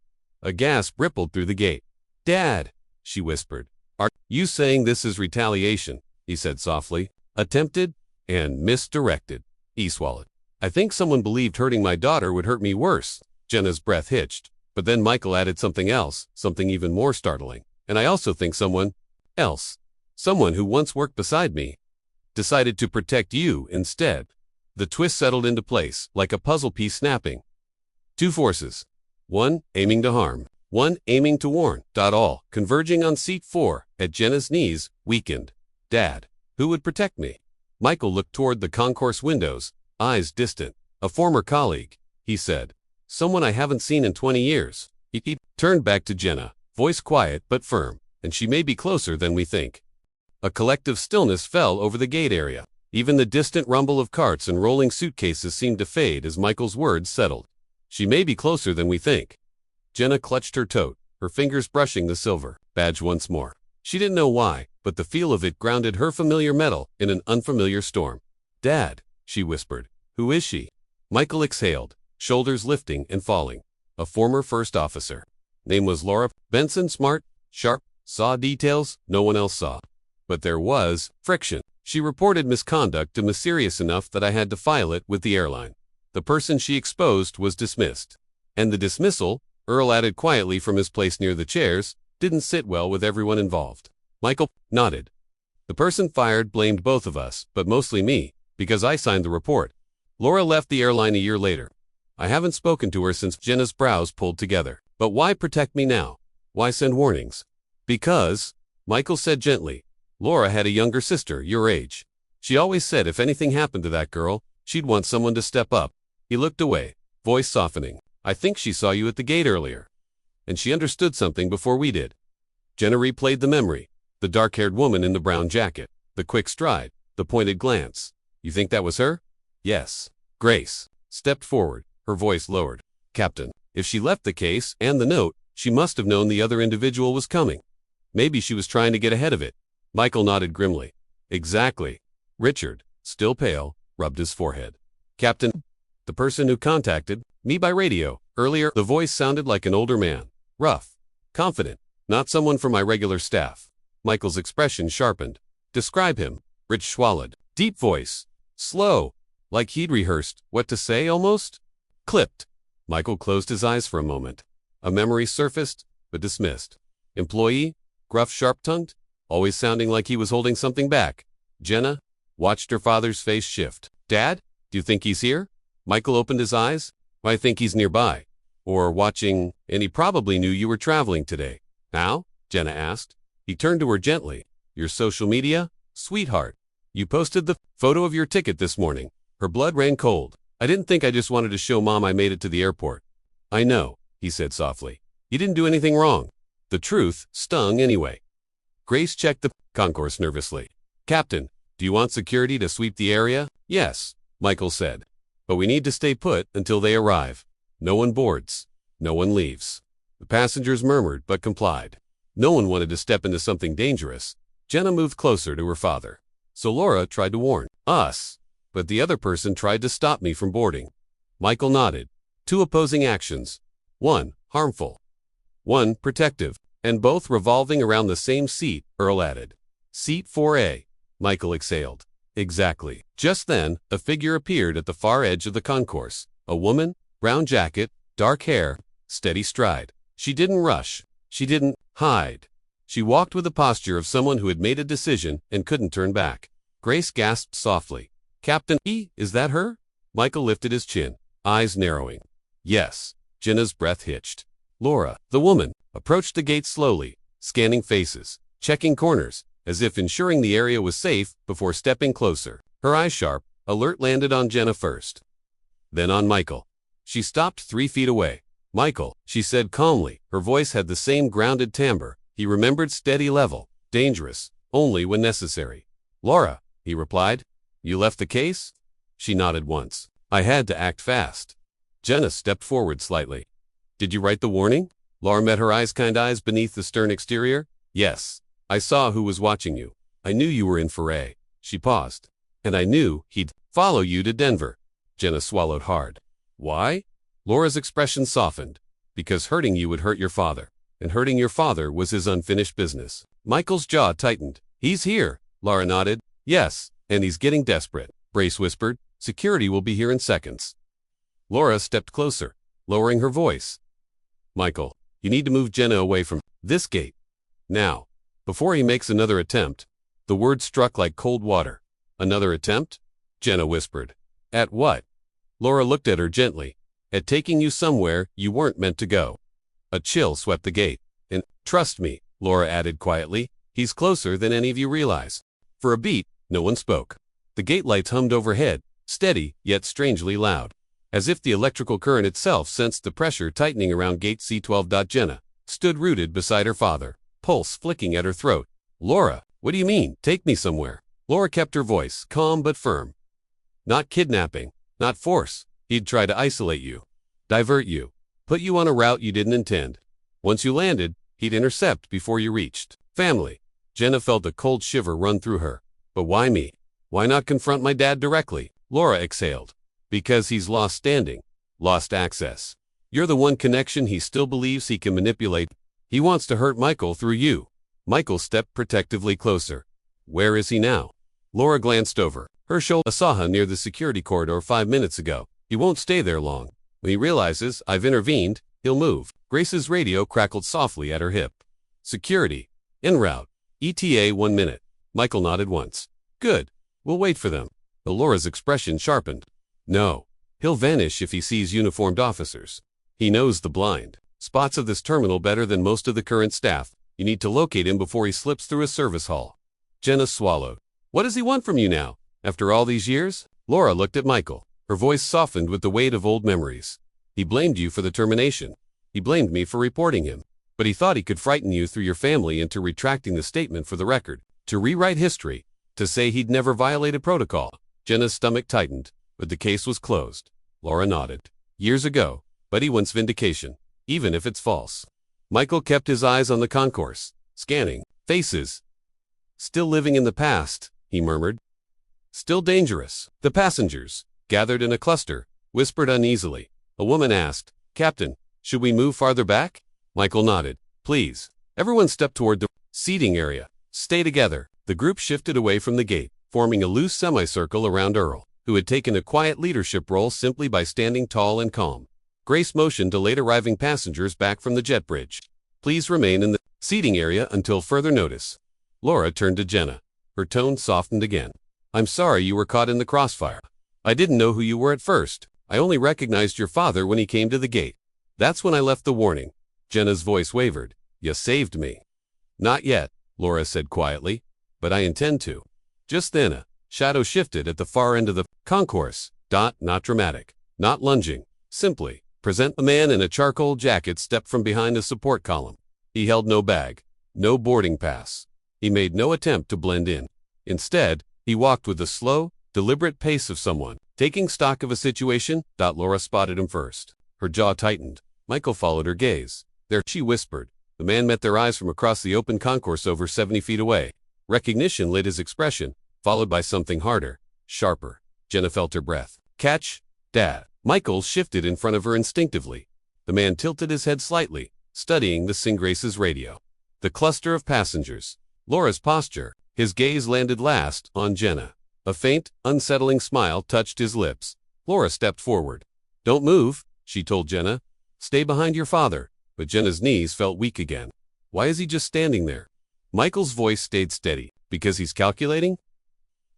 A: A gasp rippled through the gate. "Dad," she whispered. "Are you saying this is retaliation?" he said softly. "Attempted and misdirected." He swallowed. "I think someone believed hurting my daughter would hurt me worse." Jenna's breath hitched, but then Michael added something else, something even more startling. "And I also think someone else, someone who once worked beside me, decided to protect you instead." The twist settled into place, like a puzzle piece snapping. Two forces. One aiming to harm, one aiming to warn. All converging on seat 4 at Jenna's knees, weakened. "Dad, who would protect me?" Michael looked toward the concourse windows, eyes distant. "A former colleague," he said. "Someone I haven't seen in 20 years. He turned back to Jenna, voice quiet but firm. "And she may be closer than we think." A collective stillness fell over the gate area. Even the distant rumble of carts and rolling suitcases seemed to fade as Michael's words settled. "She may be closer than we think." Jenna clutched her tote, her fingers brushing the silver badge once more. She didn't know why, but the feel of it grounded her familiar metal in an unfamiliar storm. "Dad," she whispered. "Who is she?" Michael exhaled, shoulders lifting and falling. "A former first officer. Name was Laura Benson, smart, sharp, saw details no one else saw. But there was friction. She reported misconduct to me serious enough that I had to file it with the airline. The person she exposed was dismissed. And the dismissal," Earl added quietly from his place near the chairs, "didn't sit well with everyone involved." Michael nodded. "The person fired blamed both of us, but mostly me, because I signed the report. Laura left the airline a year later. I haven't spoken to her since." Jenna's brows pulled together. "But why protect me now? Why send warnings?" "Because," Michael said gently, "Laura had a younger sister, your age. She always said if anything happened to that girl, she'd want someone to step up." He looked away, voice softening. "I think she saw you at the gate earlier. And she understood something before we did." Jenna replayed the memory. The dark-haired woman in the brown jacket, the quick stride, the pointed glance. "You think that was her?" "Yes." Grace stepped forward, her voice lowered. "Captain, if she left the case and the note, she must have known the other individual was coming. Maybe she was trying to get ahead of it." Michael nodded grimly. "Exactly." Richard, still pale, rubbed his forehead. "Captain, the person who contacted me by radio earlier." The voice sounded like an older man, rough, confident, not someone from my regular staff. Michael's expression sharpened. "Describe him." Rich swallowed. Deep voice, slow, like he'd rehearsed what to say almost. Clipped. Michael closed his eyes for a moment. A memory surfaced, but dismissed. Employee, gruff, sharp-tongued, always sounding like he was holding something back. Jenna watched her father's face shift. "Dad, do you think he's here?" Michael opened his eyes. "I think he's nearby. Or watching, and he probably knew you were traveling today." "How?" Jenna asked. He turned to her gently. "Your social media? Sweetheart. You posted the photo of your ticket this morning." Her blood ran cold. "I didn't think I just wanted to show Mom I made it to the airport." "I know," he said softly. "You didn't do anything wrong." The truth stung anyway. Grace checked the concourse nervously. "Captain, do you want security to sweep the area?" "Yes," Michael said. "But we need to stay put until they arrive. No one boards. No one leaves." The passengers murmured but complied. No one wanted to step into something dangerous. Jenna moved closer to her father. "So Laura tried to warn us, but the other person tried to stop me from boarding." Michael nodded. Two opposing actions. One harmful. One protective. And both revolving around the same seat, Earl added. "Seat 4A. Michael exhaled. "Exactly." Just then, a figure appeared at the far edge of the concourse. A woman, brown jacket, dark hair, steady stride. She didn't rush. She didn't hide. She walked with the posture of someone who had made a decision and couldn't turn back. Grace gasped softly. "Captain E, is that her?" Michael lifted his chin, eyes narrowing. "Yes." Jenna's breath hitched. Laura, the woman, approached the gate slowly, scanning faces, checking corners, as if ensuring the area was safe before stepping closer. Her eyes sharp, alert, landed on Jenna first. Then on Michael. She stopped 3 feet away, Michael, she said calmly. Her voice had the same grounded timbre. He remembered, steady level. Dangerous, only when necessary. Laura, he replied. You left the case? She nodded once. I had to act fast. Jenna stepped forward slightly. Did you write the warning? Laura met her kind eyes beneath the stern exterior. Yes. I saw who was watching you. I knew you were in foray. She paused. And I knew he'd follow you to Denver. Jenna swallowed hard. Why? Laura's expression softened. Because hurting you would hurt your father. And hurting your father was his unfinished business. Michael's jaw tightened. He's here. Laura nodded. Yes, and he's getting desperate. Brace whispered. Security will be here in seconds. Laura stepped closer, lowering her voice. Michael, you need to move Jenna away from this gate. Now, before he makes another attempt. The word struck like cold water. Another attempt? Jenna whispered. At what? Laura looked at her gently. At taking you somewhere you weren't meant to go. A chill swept the gate. And, trust me, Laura added quietly, he's closer than any of you realize. For a beat, no one spoke. The gate lights hummed overhead, steady, yet strangely loud. As if the electrical current itself sensed the pressure tightening around gate C12. Jenna stood rooted beside her father, pulse flicking at her throat. Laura, what do you mean, take me somewhere? Laura kept her voice, calm but firm. Not kidnapping, not force. He'd try to isolate you, divert you, put you on a route you didn't intend. Once you landed, he'd intercept before you reached family. Jenna felt a cold shiver run through her. But why me? Why not confront my dad directly? Laura exhaled. Because he's lost standing, lost access. You're the one connection he still believes he can manipulate. He wants to hurt Michael through you. Michael stepped protectively closer. Where is he now? Laura glanced over. Her shoulder. I saw him near the security corridor 5 minutes ago. He won't stay there long. When he realizes I've intervened, he'll move. Grace's radio crackled softly at her hip. Security. En route. ETA 1 minute. Michael nodded once. Good. We'll wait for them. But Laura's expression sharpened. No. He'll vanish if he sees uniformed officers. He knows the blind spots of this terminal better than most of the current staff. You need to locate him before he slips through a service hall. Jenna swallowed. What does he want from you now? After all these years? Laura looked at Michael. Her voice softened with the weight of old memories. He blamed you for the termination. He blamed me for reporting him. But he thought he could frighten you through your family into retracting the statement for the record. To rewrite history. To say he'd never violated protocol. Jenna's stomach tightened, but the case was closed. Laura nodded. Years ago, but he wants vindication, even if it's false. Michael kept his eyes on the concourse, scanning faces. Still living in the past, he murmured. Still dangerous. The passengers, gathered in a cluster, whispered uneasily. A woman asked, Captain, should we move farther back? Michael nodded. Please. Everyone stepped toward the seating area. Stay together. The group shifted away from the gate, forming a loose semicircle around Earl, who had taken a quiet leadership role simply by standing tall and calm. Grace motioned to late arriving passengers back from the jet bridge. Please remain in the seating area until further notice. Laura turned to Jenna. Her tone softened again. I'm sorry you were caught in the crossfire. I didn't know who you were at first. I only recognized your father when he came to the gate. That's when I left the warning. Jenna's voice wavered. You saved me. Not yet, Laura said quietly, but I intend to. Just then a shadow shifted at the far end of the concourse. Not dramatic, not lunging, simply. Present. A man in a charcoal jacket stepped from behind a support column. He held no bag, no boarding pass. He made no attempt to blend in. Instead, he walked with the slow, deliberate pace of someone taking stock of a situation. Laura spotted him first. Her jaw tightened. Michael followed her gaze. There, she whispered. The man met their eyes from across the open concourse over 70 feet away. Recognition lit his expression, followed by something harder, sharper. Jenna felt her breath. Catch, Dad. Michael shifted in front of her instinctively. The man tilted his head slightly, studying the Grace's radio. The cluster of passengers. Laura's posture. His gaze landed last on Jenna. A faint, unsettling smile touched his lips. Laura stepped forward. Don't move, she told Jenna. Stay behind your father. But Jenna's knees felt weak again. Why is he just standing there? Michael's voice stayed steady. Because he's calculating?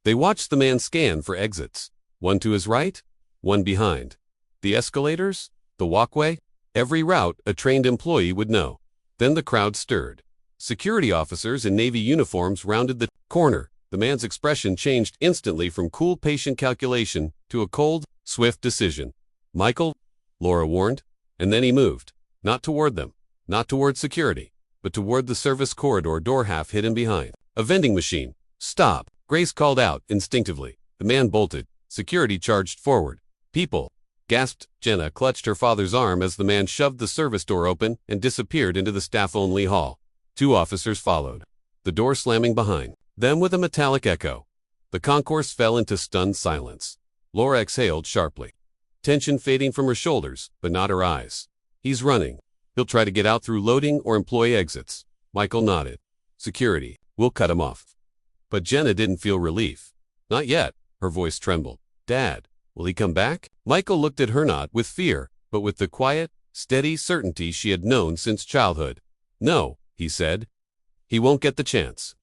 A: They watched the man scan for exits. One to his right, one behind. The escalators, the walkway, every route a trained employee would know. Then the crowd stirred. Security officers in navy uniforms rounded the corner. The man's expression changed instantly from cool, patient calculation to a cold, swift decision. Michael, Laura warned, And then he moved. Not toward them. Not toward security. But toward the service corridor door half hidden behind. A vending machine. Stop, Grace called out instinctively. The man bolted. Security charged forward. People, gasped. Jenna clutched her father's arm as the man shoved the service door open and disappeared into the staff-only hall. 2 officers followed, the door slamming behind them with a metallic echo. The concourse fell into stunned silence. Laura exhaled sharply, tension fading from her shoulders, but not her eyes. He's running. He'll try to get out through loading or employee exits. Michael nodded. Security, we'll cut him off. But Jenna didn't feel relief. Not yet, her voice trembled. Dad, will he come back? Michael looked at her not with fear, but with the quiet, steady certainty she had known since childhood. No, he said. He won't get the chance.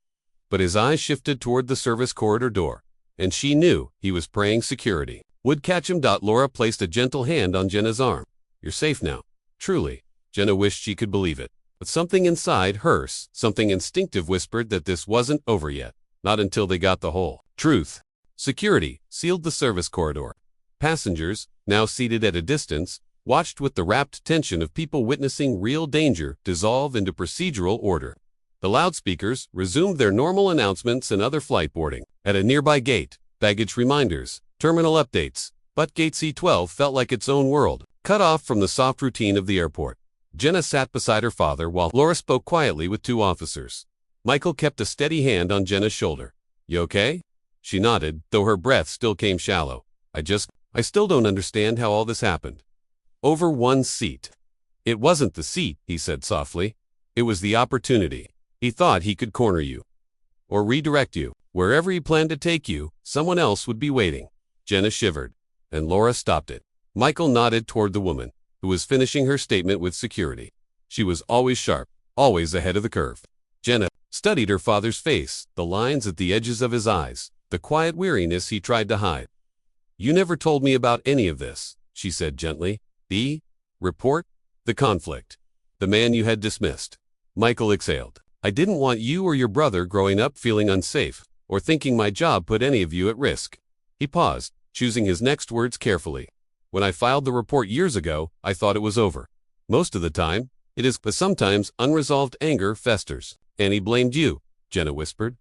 A: But his eyes shifted toward the service corridor door, and she knew he was praying security would catch him. Laura placed a gentle hand on Jenna's arm. You're safe now. Truly. Jenna wished she could believe it. But something inside her, something instinctive, whispered that this wasn't over yet. Not until they got the whole truth. Security sealed the service corridor. Passengers, now seated at a distance, watched with the rapt tension of people witnessing real danger dissolve into procedural order. The loudspeakers resumed their normal announcements and other flight boarding. At a nearby gate, baggage reminders, terminal updates, but Gate C12 felt like its own world, cut off from the soft routine of the airport. Jenna sat beside her father while Laura spoke quietly with 2 officers. Michael kept a steady hand on Jenna's shoulder. You okay? She nodded, though her breath still came shallow. I still don't understand how all this happened. Over 1 seat. It wasn't the seat, he said softly. It was the opportunity. He thought he could corner you. Or redirect you. Wherever he planned to take you, someone else would be waiting. Jenna shivered, and Laura stopped it. Michael nodded toward the woman, who was finishing her statement with security. She was always sharp, always ahead of the curve. Jenna studied her father's face, the lines at the edges of his eyes, the quiet weariness he tried to hide. You never told me about any of this, she said gently. The report? The conflict. The man you had dismissed. Michael exhaled. I didn't want you or your brother growing up feeling unsafe, or thinking my job put any of you at risk. He paused, choosing his next words carefully. When I filed the report years ago, I thought it was over. Most of the time, it is, but sometimes unresolved anger festers. And he blamed you, Jenna whispered.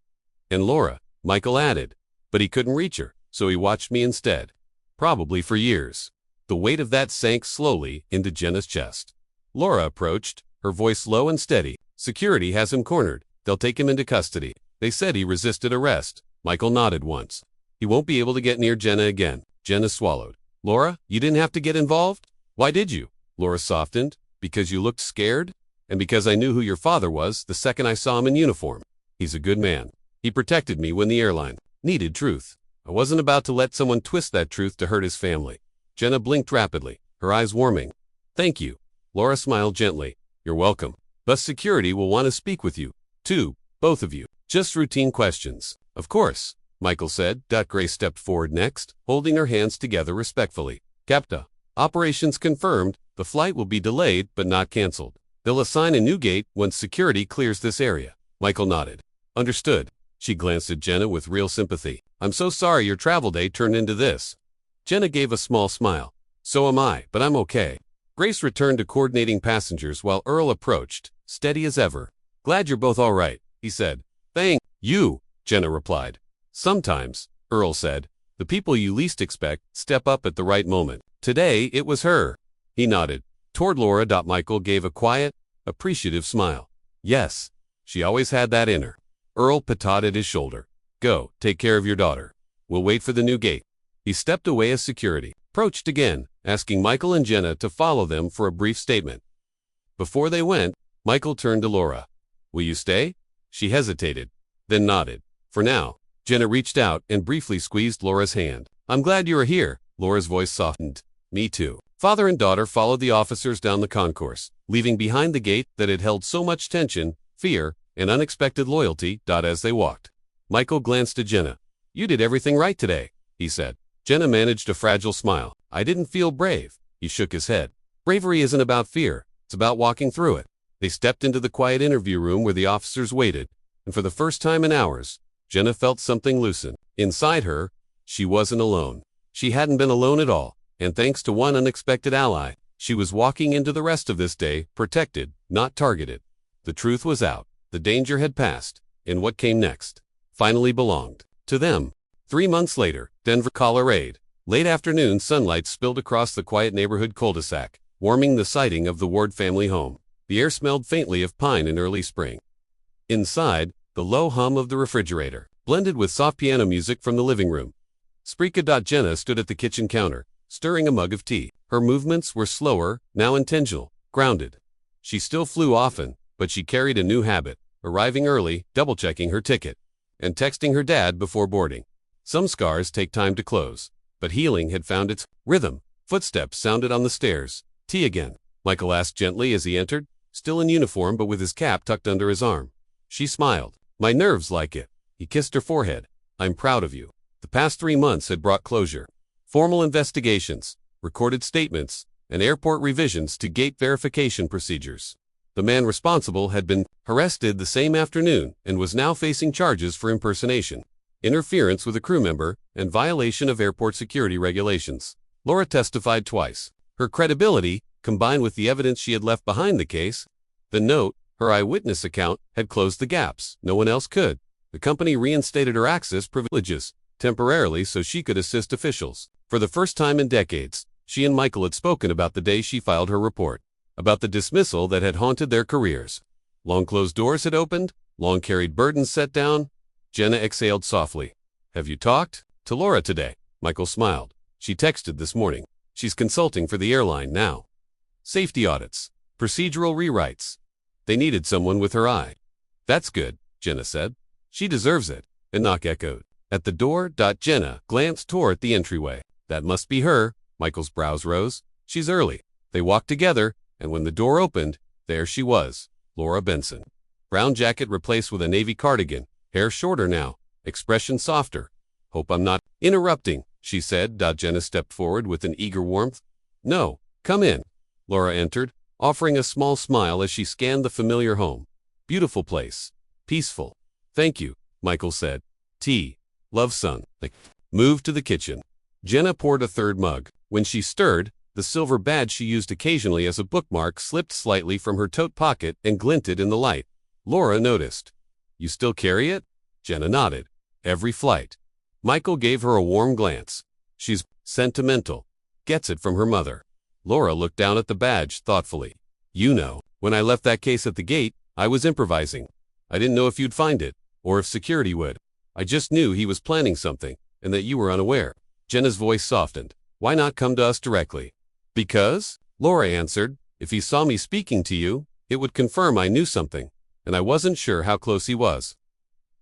A: And Laura, Michael added. But he couldn't reach her, so he watched me instead. Probably for years. The weight of that sank slowly into Jenna's chest. Laura approached, her voice low and steady. Security has him cornered. They'll take him into custody. They said he resisted arrest. Michael nodded once. He won't be able to get near Jenna again. Jenna swallowed. Laura, you didn't have to get involved? Why did you? Laura softened. Because you looked scared? And because I knew who your father was the second I saw him in uniform. He's a good man. He protected me when the airline needed truth. I wasn't about to let someone twist that truth to hurt his family. Jenna blinked rapidly, her eyes warming. Thank you. Laura smiled gently. You're welcome. But security will want to speak with you, too, both of you. Just routine questions. Of course, Michael said. Grace stepped forward next, holding her hands together respectfully. Capta. Operations confirmed. The flight will be delayed but not canceled. They'll assign a new gate once security clears this area. Michael nodded. Understood. She glanced at Jenna with real sympathy. I'm so sorry your travel day turned into this. Jenna gave a small smile. So am I, but I'm okay. Grace returned to coordinating passengers while Earl approached, steady as ever. Glad you're both all right, he said. Thank you, Jenna replied. Sometimes, Earl said, the people you least expect step up at the right moment. Today, it was her. He nodded. Toward Laura. Michael gave a quiet, appreciative smile. Yes, she always had that in her. Earl patted his shoulder. Go, take care of your daughter. We'll wait for the new gate. He stepped away as security approached again, asking Michael and Jenna to follow them for a brief statement. Before they went, Michael turned to Laura. Will you stay? She hesitated, then nodded. For now. Jenna reached out and briefly squeezed Laura's hand. I'm glad you are here, Laura's voice softened. Me too. Father and daughter followed the officers down the concourse, leaving behind the gate that had held so much tension, fear, and unexpected loyalty. As they walked, Michael glanced at Jenna. You did everything right today, he said. Jenna managed a fragile smile. I didn't feel brave. He shook his head. Bravery isn't about fear. It's about walking through it. They stepped into the quiet interview room where the officers waited, and for the first time in hours, Jenna felt something loosen. Inside her, she wasn't alone. She hadn't been alone at all, and thanks to one unexpected ally, She was walking into the rest of this day, protected, not targeted. The truth was out. The danger had passed, and what came next finally belonged to them. 3 months later, Denver, Colorado. Late afternoon sunlight spilled across the quiet neighborhood cul-de-sac, warming the siding of the Ward family home. The air smelled faintly of pine in early spring. Inside, the low hum of the refrigerator blended with soft piano music from the living room. Jenna stood at the kitchen counter, stirring a mug of tea. Her movements were slower, now intentional, grounded. She still flew often, but she carried a new habit, arriving early, double-checking her ticket, and texting her dad before boarding. Some scars take time to close, but healing had found its rhythm. Footsteps sounded on the stairs. Tea again, Michael asked gently as he entered, still in uniform but with his cap tucked under his arm. She smiled. My nerves like it. He kissed her forehead. I'm proud of you. The past 3 months had brought closure. Formal investigations, recorded statements, and airport revisions to gate verification procedures. The man responsible had been arrested the same afternoon and was now facing charges for impersonation, interference with a crew member, and violation of airport security regulations. Laura testified twice. Her credibility, combined with the evidence she had left behind the case, the note, her eyewitness account, had closed the gaps. No one else could. The company reinstated her access privileges, temporarily so she could assist officials. For the first time in decades, she and Michael had spoken about the day she filed her report, about the dismissal that had haunted their careers. Long closed doors had opened, long carried burdens set down. Jenna exhaled softly. Have you talked to Laura today? Michael smiled. She texted this morning. She's consulting for the airline now. Safety audits, procedural rewrites. They needed someone with her eye. That's good, Jenna said. She deserves it, a knock echoed. At the door, Jenna glanced toward the entryway. That must be her. Michael's brows rose. She's early. They walked together, and when the door opened, there she was, Laura Benson. Brown jacket replaced with a navy cardigan, hair shorter now, expression softer. Hope I'm not interrupting, she said. Jenna stepped forward with an eager warmth. No, come in. Laura entered, offering a small smile as she scanned the familiar home. Beautiful place. Peaceful. Thank you, Michael said. Tea. Love, son. They moved to the kitchen. Jenna poured a third mug. When she stirred, the silver badge she used occasionally as a bookmark slipped slightly from her tote pocket and glinted in the light. Laura noticed. You still carry it? Jenna nodded. Every flight. Michael gave her a warm glance. She's sentimental. Gets it from her mother. Laura looked down at the badge thoughtfully. You know, when I left that case at the gate, I was improvising. I didn't know if you'd find it, or if security would. I just knew he was planning something, and that you were unaware. Jenna's voice softened. Why not come to us directly? Because, Laura answered, if he saw me speaking to you, it would confirm I knew something, and I wasn't sure how close he was.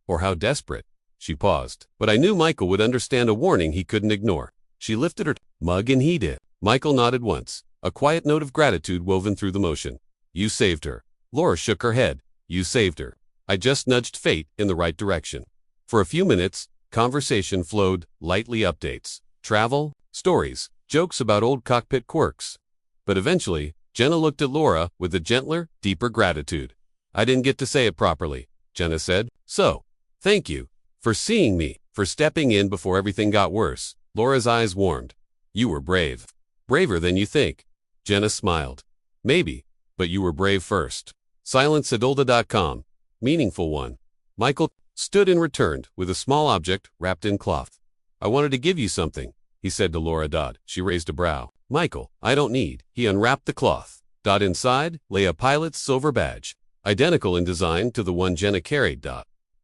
A: Or how desperate. She paused. But I knew Michael would understand a warning he couldn't ignore. She lifted her mug and he did. Michael nodded once, a quiet note of gratitude woven through the motion. You saved her. Laura shook her head. You saved her. I just nudged fate in the right direction. For a few minutes, conversation flowed, lightly updates, travel, stories, jokes about old cockpit quirks. But eventually, Jenna looked at Laura with a gentler, deeper gratitude. I didn't get to say it properly, Jenna said. So, thank you for seeing me, for stepping in before everything got worse. Laura's eyes warmed. You were brave. Braver than you think. Jenna smiled. Maybe, but you were brave first. Silence@olda.com. Meaningful one. Michael stood and returned with a small object wrapped in cloth. I wanted to give you something, he said to Laura. She raised a brow. Michael, I don't need. He unwrapped the cloth. Inside lay a pilot's silver badge, identical in design to the one Jenna carried.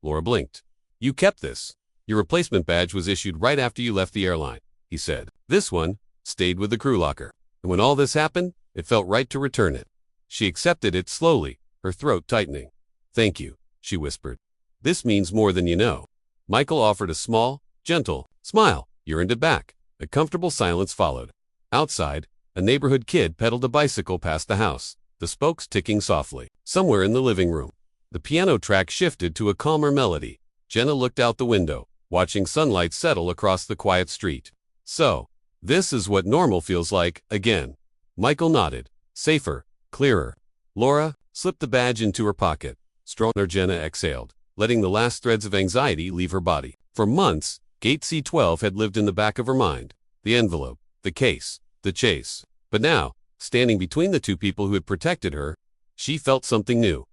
A: Laura blinked. You kept this. Your replacement badge was issued right after you left the airline, he said. This one stayed with the crew locker. And when all this happened, it felt right to return it. She accepted it slowly, her throat tightening. Thank you, she whispered. This means more than you know. Michael offered a small, gentle smile. You earned it back. A comfortable silence followed. Outside, a neighborhood kid pedaled a bicycle past the house, the spokes ticking softly. Somewhere in the living room, the piano track shifted to a calmer melody. Jenna looked out the window, watching sunlight settle across the quiet street. So, this is what normal feels like, again. Michael nodded. Safer, clearer. Laura slipped the badge into her pocket. Stronger. Jenna exhaled, letting the last threads of anxiety leave her body. For months, Gate C12 had lived in the back of her mind. The envelope, the case, the chase. But now, standing between the two people who had protected her, she felt something new.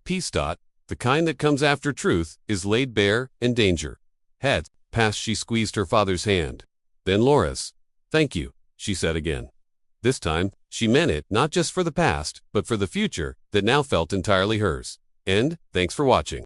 A: Peace. The kind that comes after truth is laid bare and danger. Head, past she squeezed her father's hand. Then Laura's. Thank you, she said again. This time, she meant it not just for the past, but for the future that now felt entirely hers. And thanks for watching.